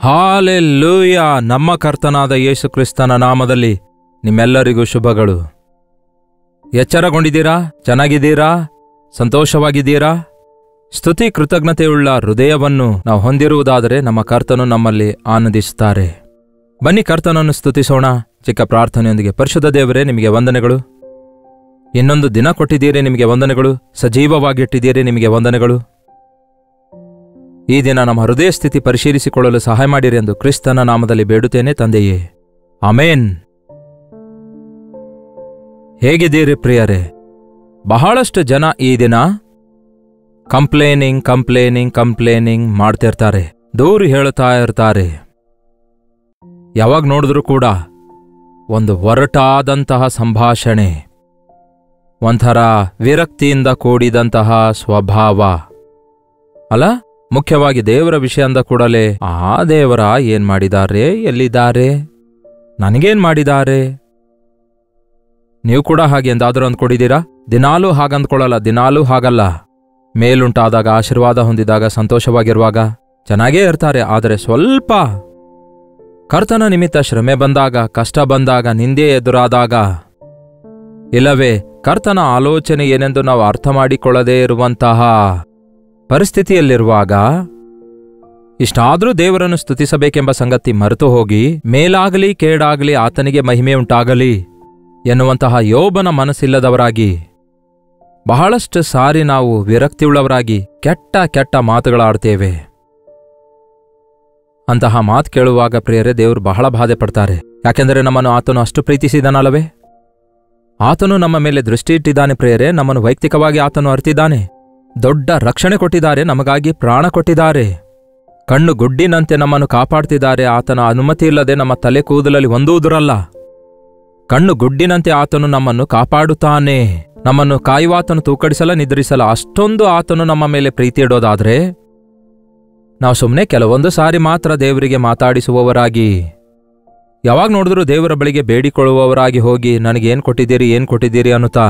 Hallelujah. ನಮ್ಮ ಕರ್ತನಾದ ಯೇಸು ಕ್ರಿಸ್ತನ ನಾಮದಲ್ಲಿ ನಿಮ್ಮೆಲ್ಲರಿಗೂ ಶುಭಗಳು. ಎಚ್ಚರಗೊಂಡಿದ್ದೀರಾ? ಚೆನ್ನಾಗಿದ್ದೀರಾ? ಸಂತೋಷವಾಗಿದ್ದೀರಾ? ಸ್ತುತಿ ಕೃತಜ್ಞತೆಯುಳ್ಳ ಹೃದಯವನ್ನು ನಾವು ಹೊಂದಿರುವುದಾದರೆ ನಮ್ಮ ಕರ್ತನು ನಮ್ಮಲ್ಲಿ ಆನಂದಿಸುತ್ತಾರೆ. ಬನ್ನಿ ಕರ್ತನನ್ನು ಸ್ತುತಿಸೋಣ. ಚಿಕ್ಕ ಪ್ರಾರ್ಥನೆಯೊಂದಿಗೆ. ಪರಿಶುದ್ಧ ದೇವರೇ, ನಿಮಗೆ ವಂದನೆಗಳು. ಇನ್ನೊಂದು ದಿನ ಕೊಟ್ಟಿದ್ದೀರಿ, ನಿಮಗೆ ವಂದನೆಗಳು. ಸಜೀವವಾಗಿಟ್ಟಿದ್ದೀರಿ, ನಿಮಗೆ ವಂದನೆಗಳು. ಈ ದಿನ ನಮ್ಮ ಹೃದಯ ಸ್ಥಿತಿ ಪರಿಶೀಲಿಸಿಕೊಳ್ಳಲು ಸಹಾಯ ಮಾಡಿರಿ ಎಂದು ಕ್ರಿಸ್ತನ ನಾಮದಲ್ಲಿ ಬೇಡುತ್ತೇನೆ ತಂದೆಯೇ, ಆಮೇನ್. ಹೇಗಿದ್ದೀರಿ ಪ್ರಿಯರೇ? ಬಹಳಷ್ಟು ಜನ ಈ ದಿನ ಕಂಪ್ಲೇನಿಂಗ್ ಮಾಡ್ತಿರ್ತಾರೆ, ದೂರು ಹೇಳುತ್ತಾ ಇರ್ತಾರೆ. ಯಾವಾಗ ನೋಡಿದ್ರೂ ಕೂಡ ಒಂದು ಒರಟಾದಂತಹ ಸಂಭಾಷಣೆ, ಒಂಥರ ವಿರಕ್ತಿಯಿಂದ ಕೂಡಿದಂತಹ ಸ್ವಭಾವ ಅಲ್ಲ. ಮುಖ್ಯವಾಗಿ ದೇವರ ವಿಷಯ ಅಂದ ಕೂಡಲೇ, ಆ ದೇವರ ಏನ್ ಮಾಡಿದ್ದಾರೆ, ಎಲ್ಲಿದ್ದಾರೆ, ನನಗೇನ್ ಮಾಡಿದ್ದಾರೆ? ನೀವು ಕೂಡ ಹಾಗೆ ಎಂದಾದರೂ ಅಂದ್ಕೊಂಡಿದ್ದೀರಾ? ದಿನಾಲೂ ಹಾಗಂದ್ಕೊಳ್ಳಲ್ಲ, ದಿನಾಲೂ ಹಾಗಲ್ಲ. ಮೇಲುಂಟಾದಾಗ, ಆಶೀರ್ವಾದ ಹೊಂದಿದಾಗ, ಸಂತೋಷವಾಗಿರುವಾಗ ಚೆನ್ನಾಗೇ ಇರ್ತಾರೆ. ಆದರೆ ಸ್ವಲ್ಪ ಕರ್ತನ ನಿಮಿತ್ತ ಶ್ರಮೆ ಬಂದಾಗ, ಕಷ್ಟ ಬಂದಾಗ, ನಿಂದೆ ಎದುರಾದಾಗ, ಇಲ್ಲವೇ ಕರ್ತನ ಆಲೋಚನೆ ಏನೆಂದು ನಾವು ಅರ್ಥ ಮಾಡಿಕೊಳ್ಳದೇ ಇರುವಂತಹ ಪರಿಸ್ಥಿತಿಯಲ್ಲಿರುವಾಗ, ಇಷ್ಟಾದರೂ ದೇವರನ್ನು ಸ್ತುತಿಸಬೇಕೆಂಬ ಸಂಗತಿ ಮರೆತು ಹೋಗಿ, ಮೇಲಾಗಲಿ ಕೇಡಾಗಲಿ ಆತನಿಗೆ ಮಹಿಮೆಯುಂಟಾಗಲಿ ಎನ್ನುವಂತಹ ಯೋಬನ ಮನಸ್ಸಿಲ್ಲದವರಾಗಿ, ಬಹಳಷ್ಟು ಸಾರಿ ನಾವು ವಿರಕ್ತಿಯುಳ್ಳವರಾಗಿ ಕೆಟ್ಟ ಮಾತುಗಳಾಡ್ತೇವೆ. ಅಂತಹ ಮಾತು ಕೇಳುವಾಗ ಪ್ರಿಯರೇ, ದೇವರು ಬಹಳ ಬಾಧೆ ಪಡ್ತಾರೆ. ಯಾಕೆಂದರೆ ನಮ್ಮನ್ನು ಆತನು ಅಷ್ಟು ಪ್ರೀತಿಸಿದನಲ್ಲವೇ? ಆತನು ನಮ್ಮ ಮೇಲೆ ದೃಷ್ಟಿ ಇಟ್ಟಿದ್ದಾನೆ ಪ್ರಿಯರೇ. ನಮ್ಮನ್ನು ವೈಯಕ್ತಿಕವಾಗಿ ಆತನು ಅರಿತಿದ್ದಾನೆ. ದೊಡ್ಡ ರಕ್ಷಣೆ ಕೊಟ್ಟಿದ್ದಾರೆ, ನಮಗಾಗಿ ಪ್ರಾಣ ಕೊಟ್ಟಿದ್ದಾರೆ. ಕಣ್ಣು ಗುಡ್ಡಿನಂತೆ ನಮ್ಮನ್ನು ಕಾಪಾಡ್ತಿದ್ದಾರೆ. ಆತನ ಅನುಮತಿ ಇಲ್ಲದೆ ನಮ್ಮ ತಲೆ ಕೂದಲಲ್ಲಿ ಒಂದೂ ಉದುರಲ್ಲ. ಕಣ್ಣು ಗುಡ್ಡಿನಂತೆ ಆತನು ನಮ್ಮನ್ನು ಕಾಪಾಡುತ್ತಾನೆ. ನಮ್ಮನ್ನು ಕಾಯುವಾತನು ತೂಕಡಿಸಲ ನಿದ್ರಿಸಲ. ಅಷ್ಟೊಂದು ಆತನು ನಮ್ಮ ಮೇಲೆ ಪ್ರೀತಿ ಇಡೋದಾದ್ರೆ, ನಾವು ಸುಮ್ಮನೆ ಕೆಲವೊಂದು ಸಾರಿ ಮಾತ್ರ ದೇವರಿಗೆ ಮಾತಾಡಿಸುವವರಾಗಿ, ಯಾವಾಗ ನೋಡಿದ್ರೂ ದೇವರ ಬಳಿಗೆ ಬೇಡಿಕೊಳ್ಳುವವರಾಗಿ ಹೋಗಿ, ನನಗೇನು ಕೊಟ್ಟಿದ್ದೀರಿ ಅನ್ನುತ್ತಾ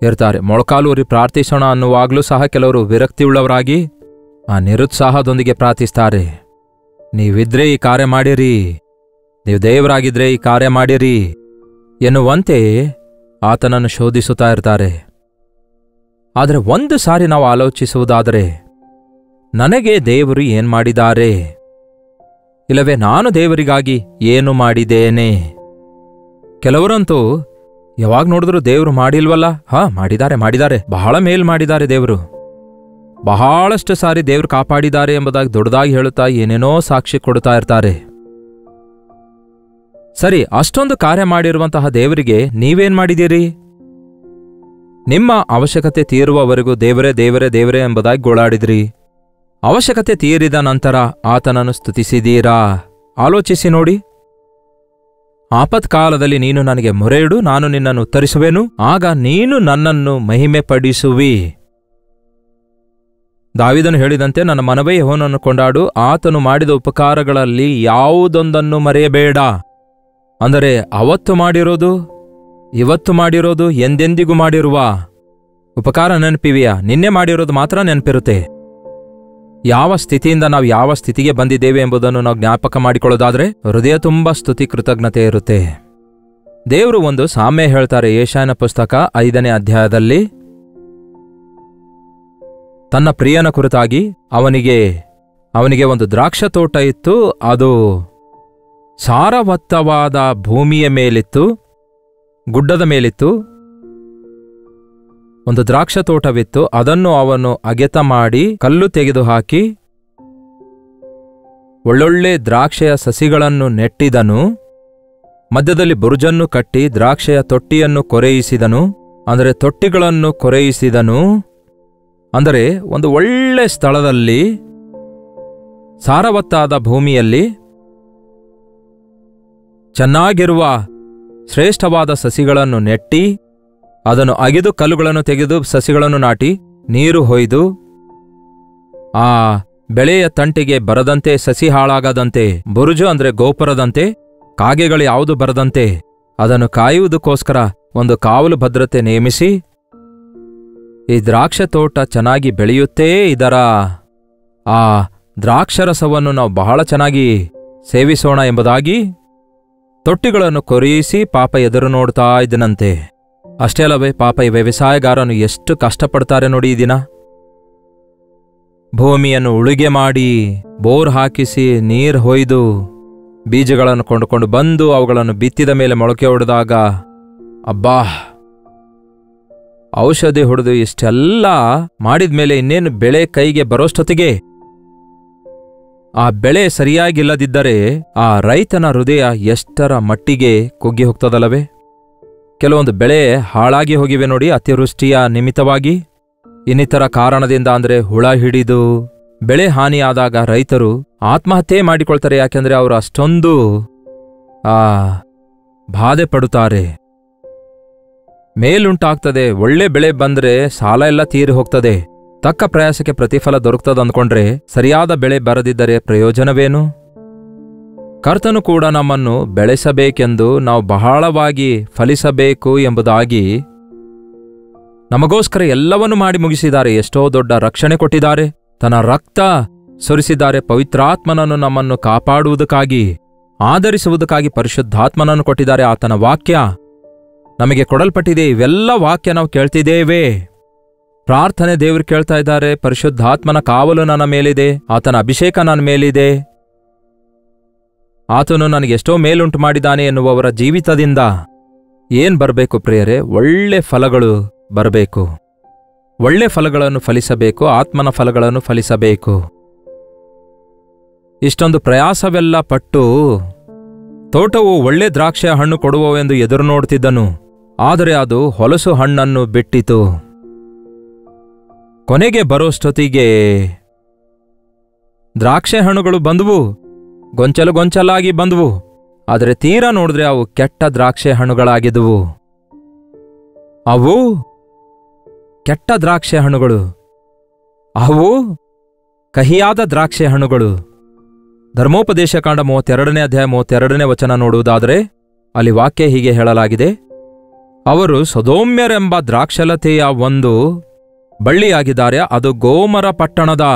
ಇರ್ತಾರೆ. ಮೊಳಕಾಲೂರಿ ಪ್ರಾರ್ಥಿಸೋಣ ಅನ್ನುವಾಗ್ಲೂ ಸಹ ಕೆಲವರು ವಿರಕ್ತಿಯುಳ್ಳವರಾಗಿ ಆ ನಿರುತ್ಸಾಹದೊಂದಿಗೆ ಪ್ರಾರ್ಥಿಸ್ತಾರೆ. ನೀವಿದ್ರೆ ಈ ಕಾರ್ಯ ಮಾಡಿರಿ, ನೀವು ದೇವರಾಗಿದ್ರೆ ಈ ಕಾರ್ಯ ಮಾಡಿರಿ ಎನ್ನುವಂತೆ ಆತನನ್ನು ಶೋಧಿಸುತ್ತಾ ಇರ್ತಾರೆ. ಆದರೆ ಒಂದು ಸಾರಿ ನಾವು ಆಲೋಚಿಸುವುದಾದರೆ, ನನಗೆ ದೇವರು ಏನ್ ಮಾಡಿದ್ದಾರೆ, ಇಲ್ಲವೇ ನಾನು ದೇವರಿಗಾಗಿ ಏನು ಮಾಡಿದ್ದೇನೆ? ಕೆಲವರಂತೂ ಯಾವಾಗ ನೋಡಿದ್ರೂ ದೇವರು ಮಾಡಿಲ್ವಲ್ಲ, ಮಾಡಿದ್ದಾರೆ, ಬಹಳ ಮೇಲ್ ಮಾಡಿದ್ದಾರೆ ದೇವರು, ಬಹಳಷ್ಟು ಸಾರಿ ದೇವರು ಕಾಪಾಡಿದ್ದಾರೆ ಎಂಬುದಾಗಿ ದೊಡ್ಡದಾಗಿ ಹೇಳುತ್ತಾ ಏನೇನೋ ಸಾಕ್ಷಿ ಕೊಡುತ್ತಾ ಇರ್ತಾರೆ. ಸರಿ, ಅಷ್ಟೊಂದು ಕಾರ್ಯ ಮಾಡಿರುವಂತಹ ದೇವರಿಗೆ ನೀವೇನ್ ಮಾಡಿದ್ದೀರಿ? ನಿಮ್ಮ ಅವಶ್ಯಕತೆ ತೀರುವವರೆಗೂ ದೇವರೇ ಎಂಬುದಾಗಿ ಗೋಳಾಡಿದ್ರಿ. ಅವಶ್ಯಕತೆ ತೀರಿದ ನಂತರ ಆತನನ್ನು ಸ್ತುತಿಸಿದೀರಾ? ಆಲೋಚಿಸಿ ನೋಡಿ. ಆಪತ್ಕಾಲದಲ್ಲಿ ನೀನು ನನಗೆ ಮೊರೆಯಿಡು, ನಾನು ನಿನ್ನನ್ನು ಉತ್ತರಿಸುವೆನು, ಆಗ ನೀನು ನನ್ನನ್ನು ಮಹಿಮೆ ಪಡಿಸುವಿ. ದಾವೀದನು ಹೇಳಿದಂತೆ, ನನ್ನ ಮನವೇ ಯೆಹೋವನನ್ನು ಕೊಂಡಾಡು, ಆತನು ಮಾಡಿದ ಉಪಕಾರಗಳಲ್ಲಿ ಯಾವುದೊಂದನ್ನು ಮರೆಯಬೇಡ. ಅಂದರೆ ಅವತ್ತು ಮಾಡಿರೋದು, ಇವತ್ತು ಮಾಡಿರೋದು, ಎಂದೆಂದಿಗೂ ಮಾಡಿರುವ ಉಪಕಾರ ನೆನಪಿವೆಯಾ? ನಿನ್ನೆ ಮಾಡಿರೋದು ಮಾತ್ರ ನೆನಪಿರುತ್ತೆ. ಯಾವ ಸ್ಥಿತಿಯಿಂದ ನಾವು ಯಾವ ಸ್ಥಿತಿಗೆ ಬಂದಿದ್ದೇವೆ ಎಂಬುದನ್ನು ನಾವು ಜ್ಞಾಪಕ ಮಾಡಿಕೊಳ್ಳೋದಾದ್ರೆ ಹೃದಯ ತುಂಬ ಸ್ತುತಿ ಕೃತಜ್ಞತೆ ಇರುತ್ತೆ. ದೇವರು ಒಂದು ಸಾಮ್ಯ ಹೇಳ್ತಾರೆ. ಯೆಶಾಯನ ಪುಸ್ತಕ 5ನೇ ಅಧ್ಯಾಯದಲ್ಲಿ, ತನ್ನ ಪ್ರಿಯನ ಕುರಿತಾಗಿ, ಅವನಿಗೆ ಒಂದು ದ್ರಾಕ್ಷ ತೋಟ ಇತ್ತು. ಅದು ಸಾರವತ್ತವಾದ ಭೂಮಿಯ ಮೇಲಿತ್ತು, ಗುಡ್ಡದ ಮೇಲಿತ್ತು. ಒಂದು ದ್ರಾಕ್ಷ ತೋಟವಿತ್ತು. ಅದನ್ನು ಅವನು ಅಗೆತ ಮಾಡಿ ಕಲ್ಲು ತೆಗೆದುಹಾಕಿ ಒಳ್ಳೊಳ್ಳೆ ದ್ರಾಕ್ಷೆಯ ಸಸಿಗಳನ್ನು ನೆಟ್ಟಿದನು. ಮಧ್ಯದಲ್ಲಿ ಬುರುಜನ್ನು ಕಟ್ಟಿ ದ್ರಾಕ್ಷೆಯ ತೊಟ್ಟಿಯನ್ನು ಕೊರೆಯಿಸಿದನು. ಅಂದರೆ ತೊಟ್ಟಿಗಳನ್ನು ಕೊರೆಯಿಸಿದನು. ಅಂದರೆ ಒಂದು ಒಳ್ಳೆ ಸ್ಥಳದಲ್ಲಿ, ಸಾರವತ್ತಾದ ಭೂಮಿಯಲ್ಲಿ ಚೆನ್ನಾಗಿರುವ ಶ್ರೇಷ್ಠವಾದ ಸಸಿಗಳನ್ನು ನೆಟ್ಟಿ, ಅದನ್ನು ಅಗೆದು ಕಲ್ಲುಗಳನ್ನು ತೆಗೆದು ಸಸಿಗಳನ್ನು ನಾಟಿ, ನೀರು ಹೊಯ್ದು, ಆ ಬೆಳೆಯ ತಂಟಿಗೆ ಬರದಂತೆ, ಸಸಿ ಹಾಳಾಗದಂತೆ, ಬುರುಜು ಅಂದರೆ ಗೋಪುರದಂತೆ ಕಾಗೆಗಳು ಯಾವುದು ಬರದಂತೆ ಅದನ್ನು ಕಾಯುವುದಕ್ಕೋಸ್ಕರ ಒಂದು ಕಾವಲು ಭದ್ರತೆ ನೇಮಿಸಿ, ಈ ದ್ರಾಕ್ಷ ತೋಟ ಚೆನ್ನಾಗಿ ಬೆಳೆಯುತ್ತೇ ಇದರ ಆ ದ್ರಾಕ್ಷರಸವನ್ನು ನಾವು ಬಹಳ ಚೆನ್ನಾಗಿ ಸೇವಿಸೋಣ ಎಂಬುದಾಗಿ ತೊಟ್ಟಿಗಳನ್ನು ಕೊರೆಯಿಸಿ ಪಾಪ ಎದುರು ನೋಡ್ತಾ ಇದ್ದನಂತೆ. ಅಷ್ಟೇ ಅಲ್ಲವೇ, ಪಾಪ ಈ ವ್ಯವಸಾಯಗಾರನು ಎಷ್ಟು ಕಷ್ಟಪಡ್ತಾರೆ ನೋಡಿ ಈ ದಿನ. ಭೂಮಿಯನ್ನು ಉಳುಗೆ ಮಾಡಿ, ಬೋರ್ ಹಾಕಿಸಿ, ನೀರು ಹೊಯ್ದು, ಬೀಜಗಳನ್ನು ಕೊಂಡುಕೊಂಡು ಬಂದು ಅವುಗಳನ್ನು ಬಿತ್ತಿದ ಮೇಲೆ ಮೊಳಕೆ ಹೊಡೆದಾಗ ಅಬ್ಬಾ, ಔಷಧಿ ಹೊಡೆದು ಇಷ್ಟೆಲ್ಲ ಮಾಡಿದ್ಮೇಲೆ ಇನ್ನೇನು ಬೆಳೆ ಕೈಗೆ ಬರೋಷ್ಟೊತ್ತಿಗೆ ಆ ಬೆಳೆ ಸರಿಯಾಗಿಲ್ಲದಿದ್ದರೆ ಆ ರೈತನ ಹೃದಯ ಎಷ್ಟರ ಮಟ್ಟಿಗೆ ಕುಗ್ಗಿ ಹೋಗ್ತದಲ್ಲವೇ? ಕೆಲವೊಂದು ಬೆಳೆ ಹಾಳಾಗಿ ಹೋಗಿವೆ ನೋಡಿ, ಅತಿವೃಷ್ಟಿಯ ನಿಮಿತ್ತವಾಗಿ. ಇನ್ನಿತರ ಕಾರಣದಿಂದ ಅಂದರೆ ಹುಳ ಹಿಡಿದು ಬೆಳೆ ಹಾನಿಯಾದಾಗ ರೈತರು ಆತ್ಮಹತ್ಯೆ ಮಾಡಿಕೊಳ್ತಾರೆ. ಯಾಕೆಂದರೆ ಅವರು ಅಷ್ಟೊಂದು ಬಾಧೆ ಪಡುತ್ತಾರೆ. ಮೇಲುಂಟಾಗ್ತದೆ, ಒಳ್ಳೆ ಬೆಳೆ ಬಂದ್ರೆ ಸಾಲ ಎಲ್ಲ ತೀರಿ ಹೋಗ್ತದೆ, ತಕ್ಕ ಪ್ರಯಾಸಕ್ಕೆ ಪ್ರತಿಫಲ ದೊರಕ್ತದಂದ್ಕೊಂಡ್ರೆ ಸರಿಯಾದ ಬೆಳೆ ಬರದಿದ್ದರೆ ಪ್ರಯೋಜನವೇನು? ಕರ್ತನು ಕೂಡ ನಮ್ಮನ್ನು ಬೆಳೆಸಬೇಕೆಂದು, ನಾವು ಬಹಳವಾಗಿ ಫಲಿಸಬೇಕು ಎಂಬುದಾಗಿ ನಮಗೋಸ್ಕರ ಎಲ್ಲವನ್ನೂ ಮಾಡಿ ಮುಗಿಸಿದ್ದಾರೆ. ಎಷ್ಟೋ ದೊಡ್ಡ ರಕ್ಷಣೆ ಕೊಟ್ಟಿದ್ದಾರೆ, ತನ್ನ ರಕ್ತ ಸುರಿಸಿದ್ದಾರೆ. ಪವಿತ್ರಾತ್ಮನನ್ನು ನಮ್ಮನ್ನು ಕಾಪಾಡುವುದಕ್ಕಾಗಿ, ಆಧರಿಸುವುದಕ್ಕಾಗಿ ಪರಿಶುದ್ಧಾತ್ಮನನ್ನು ಕೊಟ್ಟಿದ್ದಾರೆ. ಆತನ ವಾಕ್ಯ ನಮಗೆ ಕೊಡಲ್ಪಟ್ಟಿದೆ. ಇವೆಲ್ಲ ವಾಕ್ಯ ನಾವು ಕೇಳ್ತಿದ್ದೇವೆ. ಪ್ರಾರ್ಥನೆ ದೇವರು ಕೇಳ್ತಾ ಇದ್ದಾರೆ. ಪರಿಶುದ್ಧಾತ್ಮನ ಕಾವಲು ನನ್ನ ಮೇಲಿದೆ, ಆತನ ಅಭಿಷೇಕ ನನ್ನ ಮೇಲಿದೆ, ಆತನು ನನಗೆಷ್ಟೋ ಮೇಲುಂಟು ಮಾಡಿದ್ದಾನೆ ಎನ್ನುವವರ ಜೀವಿತದಿಂದ ಏನ್ ಬರಬೇಕು ಪ್ರಿಯರೇ? ಒಳ್ಳೆ ಫಲಗಳು ಬರಬೇಕು. ಒಳ್ಳೆ ಫಲಗಳನ್ನು ಫಲಿಸಬೇಕು, ಆತ್ಮನ ಫಲಗಳನ್ನು ಫಲಿಸಬೇಕು. ಇಷ್ಟೊಂದು ಪ್ರಯಾಸವೆಲ್ಲ ಪಟ್ಟು ತೋಟವು ಒಳ್ಳೆ ದ್ರಾಕ್ಷಿಯ ಹಣ್ಣು ಕೊಡುವವೆಂದು ಎದುರು ನೋಡ್ತಿದ್ದನು. ಆದರೆ ಅದು ಹೊಲಸು ಹಣ್ಣನ್ನು ಬಿಟ್ಟಿತು. ಕೊನೆಗೆ ಬರೋಷ್ಟೊತ್ತಿಗೆ ದ್ರಾಕ್ಷಿ ಹಣ್ಣುಗಳು ಬಂದುವು, ಗೊಂಚಲು ಗೊಂಚಲಾಗಿ ಬಂದುವು. ಆದರೆ ತೀರಾ ನೋಡಿದ್ರೆ ಅವು ಕೆಟ್ಟ ದ್ರಾಕ್ಷಿ ಹಣ್ಣುಗಳಾಗಿದ್ದುವು. ಅವು ಕೆಟ್ಟ ದ್ರಾಕ್ಷಿ ಹಣ್ಣುಗಳು, ಅವು ಕಹಿಯಾದ ದ್ರಾಕ್ಷಿ ಹಣ್ಣುಗಳು. ಧರ್ಮೋಪದೇಶಕಾಂಡ 32ನೇ ಅಧ್ಯಾಯ 32ನೇ ವಚನ ನೋಡುವುದಾದರೆ ಅಲ್ಲಿ ವಾಕ್ಯ ಹೀಗೆ ಹೇಳಲಾಗಿದೆ: ಅವರು ಸೊದೋಮ್ಯರೆಂಬ ದ್ರಾಕ್ಷಲತೆಯ ಒಂದು ಬಳ್ಳಿಯಾಗಿದ್ದಾರೆ, ಅದು ಗೋಮರ ಪಟ್ಟಣದ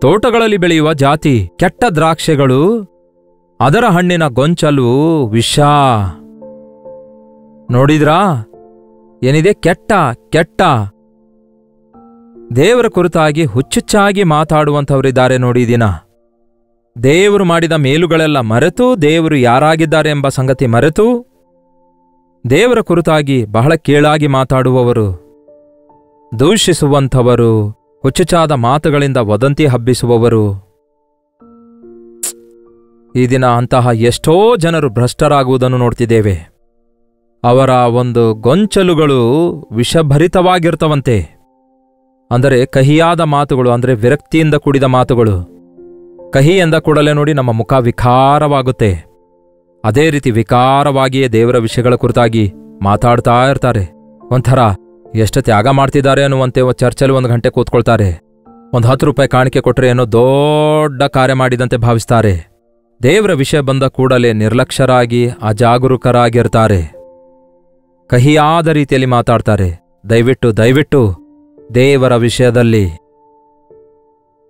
ತೋಟಗಳಲ್ಲಿ ಬೆಳೆಯುವ ಜಾತಿ. ಕೆಟ್ಟ ದ್ರಾಕ್ಷೆಗಳು, ಅದರ ಹಣ್ಣಿನ ಗೊಂಚಲು ವಿಷ. ನೋಡಿದ್ರಾ ಏನಿದೆ? ಕೆಟ್ಟ ಕೆಟ್ಟ. ದೇವರ ಕುರಿತಾಗಿ ಹುಚ್ಚುಚ್ಚಾಗಿ ಮಾತಾಡುವಂಥವರಿದ್ದಾರೆ ನೋಡಿ ದಿನ. ದೇವರು ಮಾಡಿದ ಮೇಲುಗಳೆಲ್ಲ ಮರೆತು, ದೇವರು ಯಾರಾಗಿದ್ದಾರೆ ಎಂಬ ಸಂಗತಿ ಮರೆತು, ದೇವರ ಕುರಿತಾಗಿ ಬಹಳ ಕೀಳಾಗಿ ಮಾತಾಡುವವರು, ದೂಷಿಸುವಂಥವರು, ಹುಚ್ಚುಚಾದ ಮಾತುಗಳಿಂದ ವದಂತಿ ಹಬ್ಬಿಸುವವರು. ಈ ದಿನ ಅಂತಹ ಎಷ್ಟೋ ಜನರು ಭ್ರಷ್ಟರಾಗುವುದನ್ನು ನೋಡ್ತಿದ್ದೇವೆ. ಅವರ ಒಂದು ಗೊಂಚಲುಗಳು ವಿಷಭರಿತವಾಗಿರ್ತವಂತೆ. ಅಂದರೆ ಕಹಿಯಾದ ಮಾತುಗಳು, ಅಂದರೆ ವಿರಕ್ತಿಯಿಂದ ಕೂಡಿದ ಮಾತುಗಳು. ಕಹಿ ಎಂದ ಕೂಡಲೇ ನೋಡಿ ನಮ್ಮ ಮುಖ ವಿಕಾರವಾಗುತ್ತೆ. ಅದೇ ರೀತಿ ವಿಕಾರವಾಗಿಯೇ ದೇವರ ವಿಷಯಗಳ ಕುರಿತಾಗಿ ಮಾತಾಡ್ತಾ ಇರ್ತಾರೆ. ಒಂಥರ ಎಷ್ಟು ತ್ಯಾಗ ಮಾಡ್ತಿದ್ದಾರೆ ಅನ್ನುವಂತೆ ಚರ್ಚಲ್ಲಿ 1 ಗಂಟೆ ಕೂತ್ಕೊಳ್ತಾರೆ. ಒಂದು 10 ರೂಪಾಯಿ ಕಾಣಿಕೆ ಕೊಟ್ಟರೆ ಏನೋ ದೊಡ್ಡ ಕಾರ್ಯ ಮಾಡಿದಂತೆ ಭಾವಿಸ್ತಾರೆ. ದೇವರ ವಿಷಯ ಬಂದ ಕೂಡಲೇ ನಿರ್ಲಕ್ಷ್ಯರಾಗಿ ಅಜಾಗರೂಕರಾಗಿರ್ತಾರೆ. ಕಹಿಯಾದ ರೀತಿಯಲ್ಲಿ ಮಾತಾಡ್ತಾರೆ. ದಯವಿಟ್ಟು ದೇವರ ವಿಷಯದಲ್ಲಿ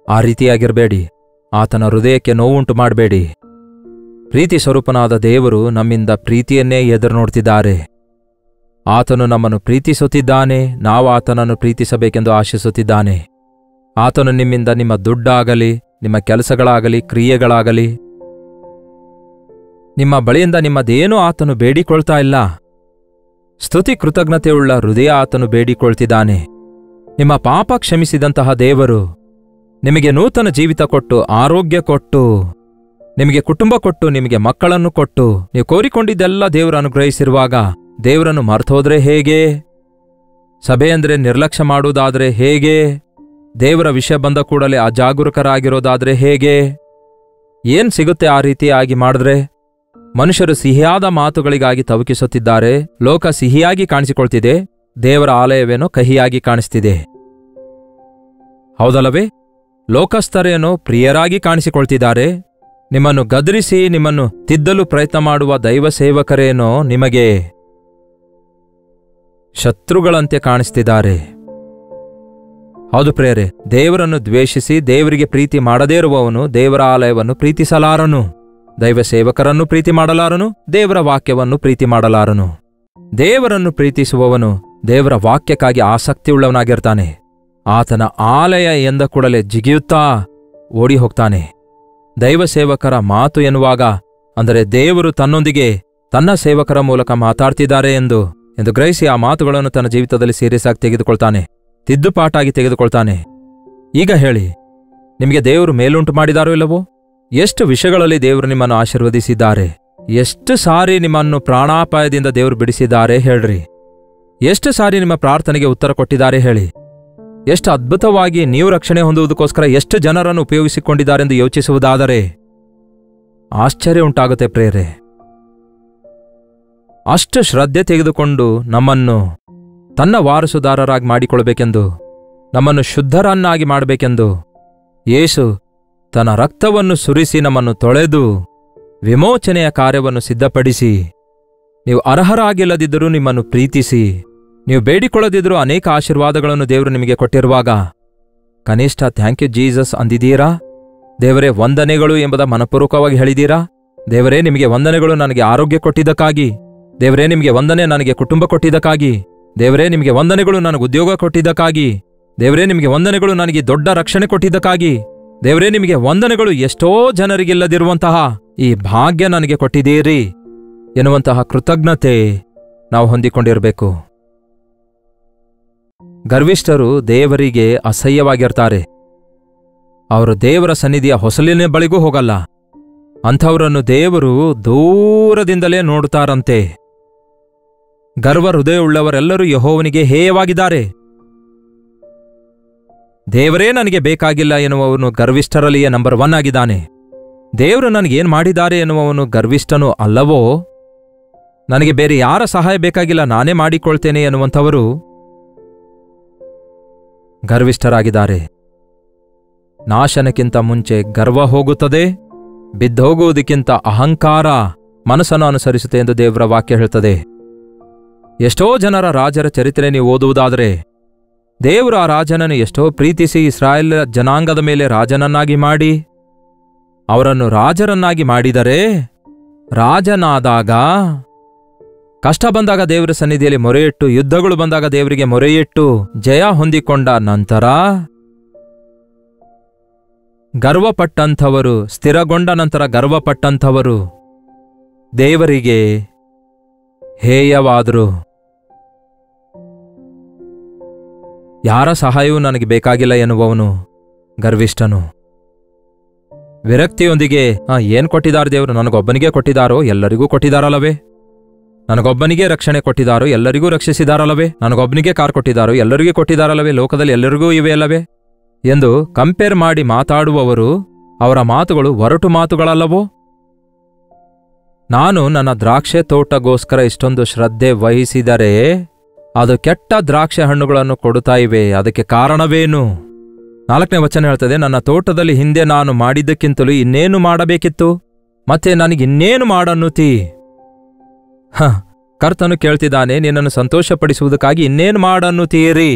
ಆ ರೀತಿಯಾಗಿರಬೇಡಿ. ಆತನ ಹೃದಯಕ್ಕೆ ನೋವುಂಟು ಮಾಡಬೇಡಿ. ಪ್ರೀತಿ ಸ್ವರೂಪನಾದ ದೇವರು ನಮ್ಮಿಂದ ಪ್ರೀತಿಯನ್ನೇ ಎದುರು ನೋಡ್ತಿದ್ದಾರೆ. ಆತನು ನಮ್ಮನ್ನು ಪ್ರೀತಿಸುತ್ತಿದ್ದಾನೆ, ನಾವು ಆತನನ್ನು ಪ್ರೀತಿಸಬೇಕೆಂದು ಆಶಿಸುತ್ತಿದ್ದಾನೆ. ಆತನು ನಿಮ್ಮಿಂದ ನಿಮ್ಮ ದುಡ್ಡಾಗಲಿ, ನಿಮ್ಮ ಕೆಲಸಗಳಾಗಲಿ, ಕ್ರಿಯೆಗಳಾಗಲಿ, ನಿಮ್ಮ ಬಳಿಯಿಂದ ನಿಮ್ಮದೇನೂ ಆತನು ಬೇಡಿಕೊಳ್ತಾ ಇಲ್ಲ. ಸ್ತುತಿ ಕೃತಜ್ಞತೆಯುಳ್ಳ ಹೃದಯ ಆತನು ಬೇಡಿಕೊಳ್ತಿದ್ದಾನೆ. ನಿಮ್ಮ ಪಾಪ ಕ್ಷಮಿಸಿದಂತಹ ದೇವರು ನಿಮಗೆ ನೂತನ ಜೀವಿತ ಕೊಟ್ಟು, ಆರೋಗ್ಯ ಕೊಟ್ಟು, ನಿಮಗೆ ಕುಟುಂಬ ಕೊಟ್ಟು, ನಿಮಗೆ ಮಕ್ಕಳನ್ನು ಕೊಟ್ಟು, ನೀವು ಕೋರಿಕೊಂಡಿದ್ದೆಲ್ಲ ದೇವರು ಅನುಗ್ರಹಿಸಿರುವಾಗ ದೇವರನ್ನು ಮರ್ತೋದ್ರೆ ಹೇಗೆ? ಸಭೆಯಂದ್ರೆ ನಿರ್ಲಕ್ಷ್ಯ ಮಾಡುವುದಾದ್ರೆ ಹೇಗೆ? ದೇವರ ವಿಷಯ ಬಂದ ಕೂಡಲೇ ಅಜಾಗರೂಕರಾಗಿರೋದಾದ್ರೆ ಹೇಗೆ? ಏನ್ ಸಿಗುತ್ತೆ ಆ ರೀತಿಯಾಗಿ ಮಾಡಿದ್ರೆ? ಮನುಷ್ಯರು ಸಿಹಿಯಾದ ಮಾತುಗಳಿಗಾಗಿ ತವಕಿಸುತ್ತಿದ್ದಾರೆ. ಲೋಕ ಸಿಹಿಯಾಗಿ ಕಾಣಿಸಿಕೊಳ್ತಿದೆ, ದೇವರ ಆಲಯವೇನೋ ಕಹಿಯಾಗಿ ಕಾಣಿಸ್ತಿದೆ. ಹೌದಲ್ಲವೇ? ಲೋಕಸ್ಥರೇನೋ ಪ್ರಿಯರಾಗಿ ಕಾಣಿಸಿಕೊಳ್ತಿದ್ದಾರೆ. ನಿಮ್ಮನ್ನು ಗದರಿಸಿ ನಿಮ್ಮನ್ನು ತಿದ್ದಲು ಪ್ರಯತ್ನ ಮಾಡುವ ದೈವ ಸೇವಕರೇನೋ ನಿಮಗೆ ಶತ್ರುಗಳಂತೆ ಕಾಣಿಸ್ತಿದ್ದಾರೆ. ಹೌದು ಪ್ರಿಯರೇ, ದೇವರನ್ನು ದ್ವೇಷಿಸಿ ದೇವರಿಗೆ ಪ್ರೀತಿ ಮಾಡದೇ ಇರುವವನು ದೇವರ ಆಲಯವನ್ನು ಪ್ರೀತಿಸಲಾರನು, ದೈವ ಸೇವಕರನ್ನು ಪ್ರೀತಿ ಮಾಡಲಾರನು, ದೇವರ ವಾಕ್ಯವನ್ನು ಪ್ರೀತಿ ಮಾಡಲಾರನು. ದೇವರನ್ನು ಪ್ರೀತಿಸುವವನು ದೇವರ ವಾಕ್ಯಕ್ಕಾಗಿ ಆಸಕ್ತಿಯುಳ್ಳವನಾಗಿರ್ತಾನೆ. ಆತನ ಆಲಯ ಎಂದ ಕೂಡಲೇ ಜಿಗಿಯುತ್ತಾ ಓಡಿ ಹೋಗ್ತಾನೆ. ದೈವ ಸೇವಕರ ಮಾತು ಎನ್ನುವಾಗ ಅಂದರೆ ದೇವರು ತನ್ನೊಂದಿಗೆ ತನ್ನ ಸೇವಕರ ಮೂಲಕ ಮಾತಾಡ್ತಿದ್ದಾರೆ ಎಂದು ಗ್ರಹಿಸಿ ಆ ಮಾತುಗಳನ್ನು ತನ್ನ ಜೀವಿತದಲ್ಲಿ ಸೀರಿಯಸ್ ಆಗಿ ತೆಗೆದುಕೊಳ್ತಾನೆ, ತಿದ್ದುಪಾಟಾಗಿ ತೆಗೆದುಕೊಳ್ತಾನೆ. ಈಗ ಹೇಳಿ, ನಿಮಗೆ ದೇವರು ಮೇಲುಂಟು ಮಾಡಿದಾರೋ ಇಲ್ಲವೋ? ಎಷ್ಟು ವಿಷಯಗಳಲ್ಲಿ ದೇವರು ನಿಮ್ಮನ್ನು ಆಶೀರ್ವದಿಸಿದ್ದಾರೆ? ಎಷ್ಟು ಸಾರಿ ನಿಮ್ಮನ್ನು ಪ್ರಾಣಾಪಾಯದಿಂದ ದೇವರು ಬಿಡಿಸಿದ್ದಾರೆ ಹೇಳ್ರಿ? ಎಷ್ಟು ಸಾರಿ ನಿಮ್ಮ ಪ್ರಾರ್ಥನೆಗೆ ಉತ್ತರ ಕೊಟ್ಟಿದ್ದಾರೆ ಹೇಳಿ? ಎಷ್ಟು ಅದ್ಭುತವಾಗಿ ನೀವು ರಕ್ಷಣೆ ಹೊಂದುವುದಕ್ಕೋಸ್ಕರ ಎಷ್ಟು ಜನರನ್ನು ಉಪಯೋಗಿಸಿಕೊಂಡಿದ್ದಾರೆಂದು ಯೋಚಿಸುವುದಾದರೆ ಆಶ್ಚರ್ಯ ಉಂಟಾಗುತ್ತೆ ಪ್ರೇರೆ. ಅಷ್ಟು ಶ್ರದ್ಧೆ ತೆಗೆದುಕೊಂಡು ನಮ್ಮನ್ನು ತನ್ನ ವಾರಸುದಾರರಾಗಿ ಮಾಡಿಕೊಳ್ಬೇಕೆಂದು, ನಮ್ಮನ್ನು ಶುದ್ಧರನ್ನಾಗಿ ಮಾಡಬೇಕೆಂದು ಯೇಸು ತನ್ನ ರಕ್ತವನ್ನು ಸುರಿಸಿ ನಮ್ಮನ್ನು ತೊಳೆದು ವಿಮೋಚನೆಯ ಕಾರ್ಯವನ್ನು ಸಿದ್ಧಪಡಿಸಿ, ನೀವು ಅರ್ಹರಾಗಿಲ್ಲದಿದ್ದರೂ ನಿಮ್ಮನ್ನು ಪ್ರೀತಿಸಿ, ನೀವು ಬೇಡಿಕೊಳ್ಳದಿದ್ದರೂ ಅನೇಕ ಆಶೀರ್ವಾದಗಳನ್ನು ದೇವರು ನಿಮಗೆ ಕೊಟ್ಟಿರುವಾಗ ಕನಿಷ್ಠ ಥ್ಯಾಂಕ್ ಯು ಜೀಸಸ್ ಅಂದಿದ್ದೀರಾ? ದೇವರೇ ವಂದನೆಗಳು ಎಂಬುದ ಮನಪೂರ್ವಕವಾಗಿ ಹೇಳಿದೀರಾ? ದೇವರೇ ನಿಮಗೆ ವಂದನೆಗಳು ನನಗೆ ಆರೋಗ್ಯ ಕೊಟ್ಟಿದ್ದಕ್ಕಾಗಿ, ದೇವರೇ ನಿಮಗೆ ವಂದನೆ ನನಗೆ ಕುಟುಂಬ ಕೊಟ್ಟಿದ್ದಕ್ಕಾಗಿ, ದೇವರೇ ನಿಮಗೆ ವಂದನೆಗಳು ನನಗೆ ಉದ್ಯೋಗ ಕೊಟ್ಟಿದ್ದಕ್ಕಾಗಿ, ದೇವರೇ ನಿಮಗೆ ವಂದನೆಗಳು ನನಗೆ ದೊಡ್ಡ ರಕ್ಷಣೆ ಕೊಟ್ಟಿದ್ದಕ್ಕಾಗಿ, ದೇವರೇ ನಿಮಗೆ ವಂದನೆಗಳು ಎಷ್ಟೋ ಜನರಿಗಿಲ್ಲದಿರುವಂತಹ ಈ ಭಾಗ್ಯ ನನಗೆ ಕೊಟ್ಟಿದ್ದೀರಿ ಎನ್ನುವಂತಹ ಕೃತಜ್ಞತೆ ನಾವು ಹೊಂದಿಕೊಂಡಿರಬೇಕು. ಗರ್ವಿಷ್ಠರು ದೇವರಿಗೆ ಅಸಹ್ಯವಾಗಿರ್ತಾರೆ. ಅವರು ದೇವರ ಸನ್ನಿಧಿಯ ಹೊಸಲಿನ ಬಳಿಗೂ ಹೋಗಲ್ಲ. ಅಂಥವರನ್ನು ದೇವರು ದೂರದಿಂದಲೇ ನೋಡುತ್ತಾರಂತೆ. ಗರ್ವ ಹೃದಯವುಳ್ಳವರೆಲ್ಲರೂ ಯೆಹೋವನಿಗೆ ಹೇಯವಾಗಿದ್ದಾರೆ. ದೇವರೇ ನನಗೆ ಬೇಕಾಗಿಲ್ಲ ಎನ್ನುವವನು ಗರ್ವಿಷ್ಠರಲ್ಲಿಯೇ ನಂಬರ್ 1 ಆಗಿದ್ದಾನೆ. ದೇವರು ನನಗೇನು ಮಾಡಿದ್ದಾರೆ ಎನ್ನುವವನು ಗರ್ವಿಷ್ಠನೂ ಅಲ್ಲವೋ? ನನಗೆ ಬೇರೆ ಯಾರ ಸಹಾಯ ಬೇಕಾಗಿಲ್ಲ, ನಾನೇ ಮಾಡಿಕೊಳ್ತೇನೆ ಎನ್ನುವಂಥವರು ಗರ್ವಿಷ್ಠರಾಗಿದ್ದಾರೆ. ನಾಶನಕ್ಕಿಂತ ಮುಂಚೆ ಗರ್ವ ಹೋಗುತ್ತದೆ, ಬಿದ್ದೋಗುವುದಕ್ಕಿಂತ ಅಹಂಕಾರ ಮನಸ್ಸನ್ನು ಅನುಸರಿಸುತ್ತೆ ಎಂದು ದೇವರ ವಾಕ್ಯ ಹೇಳ್ತದೆ. ಎಷ್ಟೋ ಜನರ ರಾಜರ ಚರಿತ್ರೆ ನೀವು ಓದುವುದಾದರೆ, ದೇವರು ಆ ರಾಜನನ್ನು ಎಷ್ಟೋ ಪ್ರೀತಿಸಿ ಇಸ್ರಾಯೇಲ್ ಜನಾಂಗದ ಮೇಲೆ ರಾಜನನ್ನಾಗಿ ಮಾಡಿ ಅವರನ್ನು ರಾಜರನ್ನಾಗಿ ಮಾಡಿದರೆ, ರಾಜನಾದಾಗ ಕಷ್ಟ ಬಂದಾಗ ದೇವರ ಸನ್ನಿಧಿಯಲ್ಲಿ ಮೊರೆಯಿಟ್ಟು, ಯುದ್ಧಗಳು ಬಂದಾಗ ದೇವರಿಗೆ ಮೊರೆಯಿಟ್ಟು ಜಯ ಹೊಂದಿಕೊಂಡ ನಂತರ ಗರ್ವಪಟ್ಟಂಥವರು, ಸ್ಥಿರಗೊಂಡ ನಂತರ ಗರ್ವಪಟ್ಟಂಥವರು ದೇವರಿಗೆ ಹೇಯವಾದರು. ಯಾರ ಸಹಾಯವೂ ನನಗೆ ಬೇಕಾಗಿಲ್ಲ ಎನ್ನುವವನು ಗರ್ವಿಷ್ಠನು. ವಿರಕ್ತಿಯೊಂದಿಗೆ ಏನ್ ಕೊಟ್ಟಿದ್ದಾರೆ ದೇವರು? ನನಗೊಬ್ಬನಿಗೆ ಕೊಟ್ಟಿದ್ದಾರೋ? ಎಲ್ಲರಿಗೂ ಕೊಟ್ಟಿದ್ದಾರಲ್ಲವೇ? ನನಗೊಬ್ಬನಿಗೆ ರಕ್ಷಣೆ ಕೊಟ್ಟಿದ್ದಾರೋ? ಎಲ್ಲರಿಗೂ ರಕ್ಷಿಸಿದಾರಲ್ಲವೇ? ನನಗೊಬ್ಬನಿಗೆ ಕಾರ್ ಕೊಟ್ಟಿದ್ದಾರೋ? ಎಲ್ಲರಿಗೂ ಕೊಟ್ಟಿದ್ದಾರಲ್ಲವೇ? ಲೋಕದಲ್ಲಿ ಎಲ್ಲರಿಗೂ ಇವೆ ಅಲ್ಲವೇ ಎಂದು ಕಂಪೇರ್ ಮಾಡಿ ಮಾತಾಡುವವರು, ಅವರ ಮಾತುಗಳು ಒರಟು ಮಾತುಗಳಲ್ಲವೋ? ನಾನು ನನ್ನ ದ್ರಾಕ್ಷೆ ತೋಟಗೋಸ್ಕರ ಇಷ್ಟೊಂದು ಶ್ರದ್ಧೆ ವಹಿಸಿದರೆ ಅದು ಕೆಟ್ಟ ದ್ರಾಕ್ಷೆ ಹಣ್ಣುಗಳನ್ನು ಕೊಡುತ್ತಾ ಇವೆ. ಅದಕ್ಕೆ ಕಾರಣವೇನು? 4ನೇ ವಚನ ಹೇಳ್ತದೆ, ನನ್ನ ತೋಟದಲ್ಲಿ ಹಿಂದೆ ನಾನು ಮಾಡಿದ್ದಕ್ಕಿಂತಲೂ ಇನ್ನೇನು ಮಾಡಬೇಕಿತ್ತು, ಮತ್ತೆ ನನಗಿನ್ನೇನು ಮಾಡನ್ನುತ್ತೀ? ಕರ್ತನು ಕೇಳ್ತಿದ್ದಾನೆ, ನಿನ್ನನ್ನು ಸಂತೋಷಪಡಿಸುವುದಕ್ಕಾಗಿ ಇನ್ನೇನು ಮಾಡನ್ನುತ್ತೀರಿ?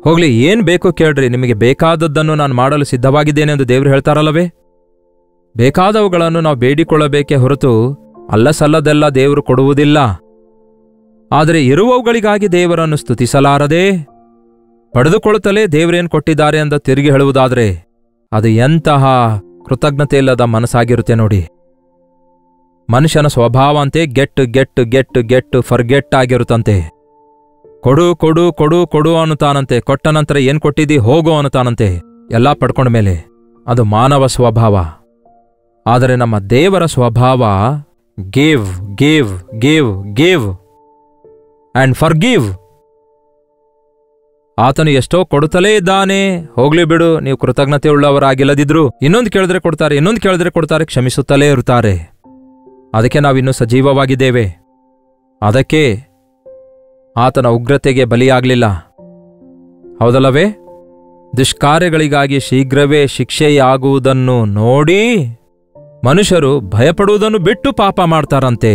ಹೋಗ್ಲಿ, ಏನ್ ಬೇಕು ಕೇಳ್ರಿ, ನಿಮಗೆ ಬೇಕಾದದ್ದನ್ನು ನಾನು ಮಾಡಲು ಸಿದ್ಧವಾಗಿದ್ದೇನೆ ಎಂದು ದೇವರು ಹೇಳ್ತಾರಲ್ಲವೇ? ಬೇಕಾದವುಗಳನ್ನು ನಾವು ಬೇಡಿಕೊಳ್ಳಬೇಕೇ ಹೊರತು ಅಲ್ಲಸಲ್ಲದೆಲ್ಲ ದೇವರು ಕೊಡುವುದಿಲ್ಲ. ಆದರೆ ಇರುವವುಗಳಿಗಾಗಿ ದೇವರನ್ನು ಸ್ತುತಿಸಲಾರದೆ ಪಡೆದುಕೊಳ್ಳುತ್ತಲೇ ದೇವರೇನು ಕೊಟ್ಟಿದ್ದಾರೆ ಅಂತ ತಿರುಗಿ ಹೇಳುವುದಾದರೆ ಅದು ಎಂತಹ ಕೃತಜ್ಞತೆಯಿಲ್ಲದ ಮನಸ್ಸಾಗಿರುತ್ತೆ ನೋಡಿ. ಮನುಷ್ಯನ ಸ್ವಭಾವ ಅಂತೆ get get get get forget ಆಗಿರುತ್ತಂತೆ. ಕೊಡು ಕೊಡು ಕೊಡು ಕೊಡು ಅನ್ನುತ್ತಾನಂತೆ. ಕೊಟ್ಟ ನಂತರ ಏನ್ ಕೊಟ್ಟಿದ್ದೀ ಹೋಗೋ ಅನ್ನುತ್ತಾನಂತೆ. ಎಲ್ಲ ಪಡ್ಕೊಂಡ ಮೇಲೆ ಅದು ಮಾನವ ಸ್ವಭಾವ. ಆದರೆ ನಮ್ಮ ದೇವರ ಸ್ವಭಾವ give give give give and forgive. ಆತನು ಎಷ್ಟೋ ಕೊಡುತ್ತಲೇ ಇದ್ದಾನೆ. ಹೋಗ್ಲಿ ಬಿಡು, ನೀವು ಕೃತಜ್ಞತೆ ಉಳ್ಳವರಾಗಿಲ್ಲದಿದ್ರು ಇನ್ನೊಂದು ಕೇಳಿದ್ರೆ ಕೊಡ್ತಾರೆ, ಇನ್ನೊಂದು ಕೇಳಿದ್ರೆ ಕೊಡ್ತಾರೆ, ಕ್ಷಮಿಸುತ್ತಲೇ ಇರುತ್ತಾರೆ. ಅದಕ್ಕೆ ನಾವಿನ್ನೂ ಸಜೀವವಾಗಿದ್ದೇವೆ. ಅದಕ್ಕೆ ಆತನ ಉಗ್ರತೆಗೆ ಬಲಿಯಾಗಲಿಲ್ಲ, ಹೌದಲ್ಲವೇ? ದುಷ್ಕಾರ್ಯಗಳಿಗಾಗಿ ಶೀಘ್ರವೇ ಶಿಕ್ಷೆಯಾಗುವುದನ್ನು ನೋಡಿ ಮನುಷ್ಯರು ಭಯಪಡುವುದನ್ನು ಬಿಟ್ಟು ಪಾಪ ಮಾಡ್ತಾರಂತೆ.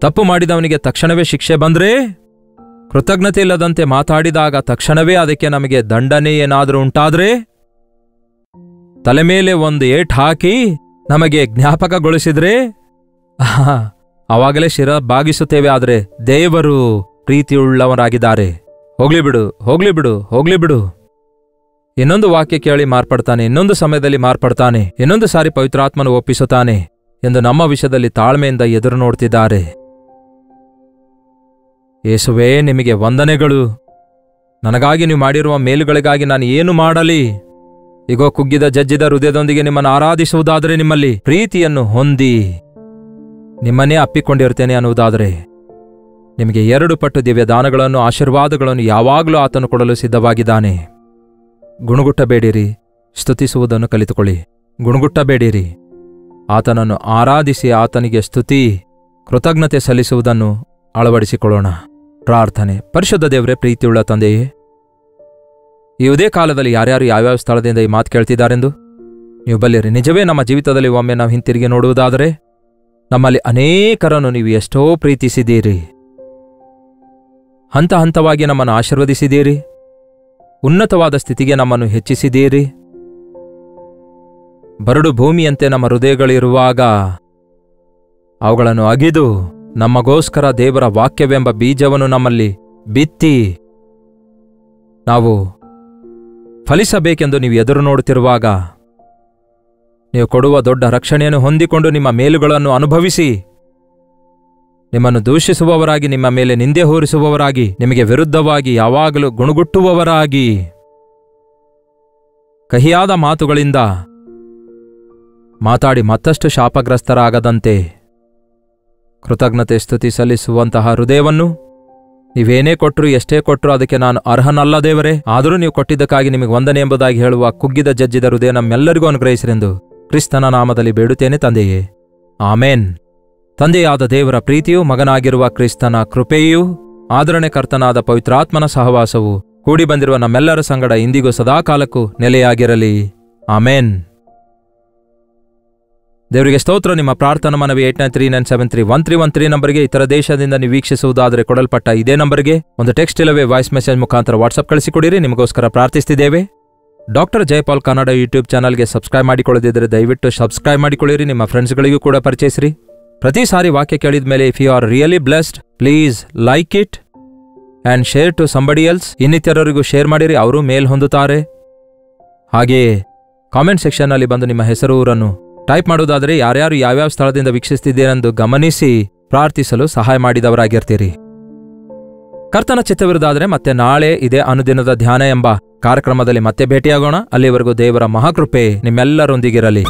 ತಪ್ಪು ಮಾಡಿದವನಿಗೆ ತಕ್ಷಣವೇ ಶಿಕ್ಷೆ ಬಂದ್ರೆ ಕೃತಜ್ಞತೆ ಇಲ್ಲದಂತೆ ಮಾತಾಡಿದಾಗ ತಕ್ಷಣವೇ ಅದಕ್ಕೆ ನಮಗೆ ದಂಡನೆ ಏನಾದರೂ ಉಂಟಾದ್ರೆ, ತಲೆ ಮೇಲೆ ಒಂದು ಏಟ್ ಹಾಕಿ ನಮಗೆ ಜ್ಞಾಪಕಗೊಳಿಸಿದ್ರೆ ಆವಾಗಲೇ ಶಿರ ಬಾಗಿಸುತ್ತೇವೆ. ಆದರೆ ದೇವರು ಪ್ರೀತಿಯುಳ್ಳವರಾಗಿದ್ದಾರೆ. ಹೋಗ್ಲಿ ಬಿಡು, ಹೋಗ್ಲಿ ಬಿಡು, ಹೋಗ್ಲಿ ಬಿಡು. ಇನ್ನೊಂದು ವಾಕ್ಯ ಕೇಳಿ ಮಾರ್ಪಡ್ತಾನೆ, ಇನ್ನೊಂದು ಸಮಯದಲ್ಲಿ ಮಾರ್ಪಡ್ತಾನೆ, ಇನ್ನೊಂದು ಸಾರಿ ಪವಿತ್ರಾತ್ಮನು ಒಪ್ಪಿಸುತ್ತಾನೆ ಎಂದು ನಮ್ಮ ವಿಷಯದಲ್ಲಿ ತಾಳ್ಮೆಯಿಂದ ಎದುರು ನೋಡ್ತಿದ್ದಾರೆ. ಯೇಸುವೇ, ನಿಮಗೆ ವಂದನೆಗಳು. ನನಗಾಗಿ ನೀವು ಮಾಡಿರುವ ಮೇಲುಗಳಿಗಾಗಿ ನಾನು ಏನು ಮಾಡಲಿ? ಇಗೋ, ಕುಗ್ಗಿದ ಜಜ್ಜಿದ ಹೃದಯದೊಂದಿಗೆ ನಿಮ್ಮನ್ನು ಆರಾಧಿಸುವುದಾದರೆ, ನಿಮ್ಮಲ್ಲಿ ಪ್ರೀತಿಯನ್ನು ಹೊಂದಿ ನಿಮ್ಮನ್ನೇ ಅಪ್ಪಿಕೊಂಡಿರುತ್ತೇನೆ ಅನ್ನುವುದಾದರೆ, ನಿಮಗೆ 2 ಪಟ್ಟು ದಿವ್ಯ ದಾನಗಳನ್ನು, ಆಶೀರ್ವಾದಗಳನ್ನು ಯಾವಾಗಲೂ ಆತನು ಕೊಡಲು ಸಿದ್ಧವಾಗಿದ್ದಾನೆ. ಗುಣಗುಟ್ಟಬೇಡಿರಿ, ಸ್ತುತಿಸುವುದನ್ನು ಕಲಿತುಕೊಳ್ಳಿ. ಗುಣಗುಟ್ಟಬೇಡಿರಿ, ಆತನನ್ನು ಆರಾಧಿಸಿ ಆತನಿಗೆ ಸ್ತುತಿ, ಕೃತಜ್ಞತೆ ಸಲ್ಲಿಸುವುದನ್ನು ಅಳವಡಿಸಿಕೊಳ್ಳೋಣ. ಪ್ರಾರ್ಥನೆ. ಪರಿಶುದ್ಧ ದೇವರೇ, ಪ್ರೀತಿಯುಳ್ಳ ತಂದೆಯೇ, ಈ ಉದಯ ಕಾಲದಲ್ಲಿ ಯಾರ್ಯಾರು ಯಾವ್ಯಾವ ಸ್ಥಳದಿಂದ ಈ ಮಾತು ಕೇಳ್ತಿದ್ದಾರೆಂದು ನೀವು ಬಲ್ಲಿರಿ. ನಿಜವೇ ನಮ್ಮ ಜೀವಿತದಲ್ಲಿ ಒಮ್ಮೆ ನಾವು ಹಿಂತಿರುಗಿ ನೋಡುವುದಾದರೆ, ನಮ್ಮಲ್ಲಿ ಅನೇಕರನ್ನು ನೀವು ಎಷ್ಟೋ ಪ್ರೀತಿಸಿದ್ದೀರಿ. ಹಂತ ಹಂತವಾಗಿ ನಮ್ಮನ್ನು ಆಶೀರ್ವದಿಸಿದ್ದೀರಿ. ಉನ್ನತವಾದ ಸ್ಥಿತಿಗೆ ನಮ್ಮನ್ನು ಹೆಚ್ಚಿಸಿದ್ದೀರಿ. ಬರಡು ಭೂಮಿಯಂತೆ ನಮ್ಮ ಹೃದಯಗಳಿರುವಾಗ ಅವುಗಳನ್ನು ಅಗಿದು ನಮಗೋಸ್ಕರ ದೇವರ ವಾಕ್ಯವೆಂಬ ಬೀಜವನ್ನು ನಮ್ಮಲ್ಲಿ ಬಿತ್ತಿ ನಾವು ಫಲಿಸಬೇಕೆಂದು ನೀವು ಎದುರು ನೋಡುತ್ತಿರುವಾಗ, ನೀವು ಕೊಡುವ ದೊಡ್ಡ ರಕ್ಷಣೆಯನ್ನು ಹೊಂದಿಕೊಂಡು ನಿಮ್ಮ ಮೇಲುಗಳನ್ನು ಅನುಭವಿಸಿ, ನಿಮ್ಮನ್ನು ದೂಷಿಸುವವರಾಗಿ, ನಿಮ್ಮ ಮೇಲೆ ನಿಂದೆ ಹೊರಿಸುವವರಾಗಿ, ನಿಮಗೆ ವಿರುದ್ಧವಾಗಿ ಯಾವಾಗಲೂ ಗುಣಗುಟ್ಟುವವರಾಗಿ, ಕಹಿಯಾದ ಮಾತುಗಳಿಂದ ಮಾತಾಡಿ ಮತ್ತಷ್ಟು ಶಾಪಗ್ರಸ್ತರಾಗದಂತೆ ಕೃತಜ್ಞತೆ ಸ್ತುತಿ ಸಲ್ಲಿಸುವಂತಹ ಹೃದಯವನ್ನು ನೀವೇನೇ ಕೊಟ್ಟರು, ಎಷ್ಟೇ ಕೊಟ್ಟರು ಅದಕ್ಕೆ ನಾನು ಅರ್ಹನಲ್ಲ ದೇವರೇ, ಆದರೂ ನೀವು ಕೊಟ್ಟಿದ್ದಕ್ಕಾಗಿ ನಿಮಗೆ ವಂದನೆ ಎಂಬುದಾಗಿ ಹೇಳುವ ಕುಗ್ಗಿದ ಜಜ್ಜಿದ ಹೃದಯ ನಮ್ಮೆಲ್ಲರಿಗೂ ಅನುಗ್ರಹಿಸಿರೆಂದು ಕ್ರಿಸ್ತನ ನಾಮದಲ್ಲಿ ಬೇಡುತ್ತೇನೆ ತಂದೆಯೇ, ಆಮೇನ್. ತಂದೆಯಾದ ದೇವರ ಪ್ರೀತಿಯೂ, ಮಗನಾಗಿರುವ ಕ್ರಿಸ್ತನ ಕೃಪೆಯೂ, ಆದರಣೆಕರ್ತನಾದ ಪವಿತ್ರಾತ್ಮನ ಸಹವಾಸವು ಕೂಡಿ ಬಂದಿರುವ ನಮ್ಮೆಲ್ಲರ ಸಂಗಡ ಇಂದಿಗೂ ಸದಾಕಾಲಕ್ಕೂ ನೆಲೆಯಾಗಿರಲಿ. ಆಮೇನ್. ದೇವರಿಗೆ ಸ್ತೋತ್ರ. ನಿಮ್ಮ ಪ್ರಾರ್ಥನಾ ಮನವಿ 8939731313 ನಂಬರ್ಗೆ, ಇತರ ದೇಶದಿಂದ ನೀವು ವೀಕ್ಷಿಸುವುದಾದರೆ ಕೊಡಲ್ಪಟ್ಟ ಇದೇ ನಂಬರ್ಗೆ ಒಂದು ಟೆಕ್ಸ್ಟ್ ಇಲ್ಲವೇ ವಾಯ್ಸ್ ಮೆಸೇಜ್ ಮುಖಾಂತರ ವಾಟ್ಸಪ್ ಕಳಿಸಿಕೊಡಿರಿ. ನಿಮಗೋಸ್ಕರ ಪ್ರಾರ್ಥಿಸ್ತಿದ್ದೇವೆ. ಡಾಕ್ಟರ್ ಜಯಪಾಲ್ ಕನ್ನಡ ಯೂಟ್ಯೂಬ್ ಚಾನಲ್ಗೆ ಸಬ್ಸ್ಕ್ರೈಬ್ ಮಾಡಿಕೊಳ್ಳದಿದ್ದರೆ ದಯವಿಟ್ಟು ಸಬ್ಸ್ಕ್ರೈಬ್ ಮಾಡಿಕೊಳ್ಳಿರಿ. ನಿಮ್ಮ ಫ್ರೆಂಡ್ಸ್ಗಳಿಗೂ ಕೂಡ ಪರಿಚಯಿಸಿರಿ. ಪ್ರತಿ ಸಾರಿ ವಾಕ್ಯ ಕೇಳಿದ ಮೇಲೆ, if you are really blessed, please like it and share to somebody else. ಇನ್ನಿತರರಿಗೂ ಶೇರ್ ಮಾಡಿರಿ, ಅವರು ಮೇಲ್ ಹೊಂದುತ್ತಾರೆ. ಹಾಗೆಯೇ ಕಾಮೆಂಟ್ ಸೆಕ್ಷನ್ನಲ್ಲಿ ಬಂದು ನಿಮ್ಮ ಹೆಸರು, ಊರನ್ನು ಟೈಪ್ ಮಾಡುವುದಾದರೆ ಯಾರ್ಯಾರು ಯಾವ್ಯಾವ ಸ್ಥಳದಿಂದ ವೀಕ್ಷಿಸುತ್ತಿದ್ದೀರೆಂದು ಗಮನಿಸಿ ಪ್ರಾರ್ಥಿಸಲು ಸಹಾಯ ಮಾಡಿದವರಾಗಿರ್ತೀರಿ. ಕರ್ತನ ಚಿತ್ತವಿರುವುದಾದರೆ ಮತ್ತೆ ನಾಳೆ ಇದೇ ಅನುದಿನದ ಧ್ಯಾನ ಎಂಬ ಕಾರ್ಯಕ್ರಮದಲ್ಲಿ ಮತ್ತೆ ಭೇಟಿಯಾಗೋಣ. ಅಲ್ಲಿವರೆಗೂ ದೇವರ ಮಹಾಕೃಪೆ ನಿಮ್ಮೆಲ್ಲರೊಂದಿಗಿರಲಿ.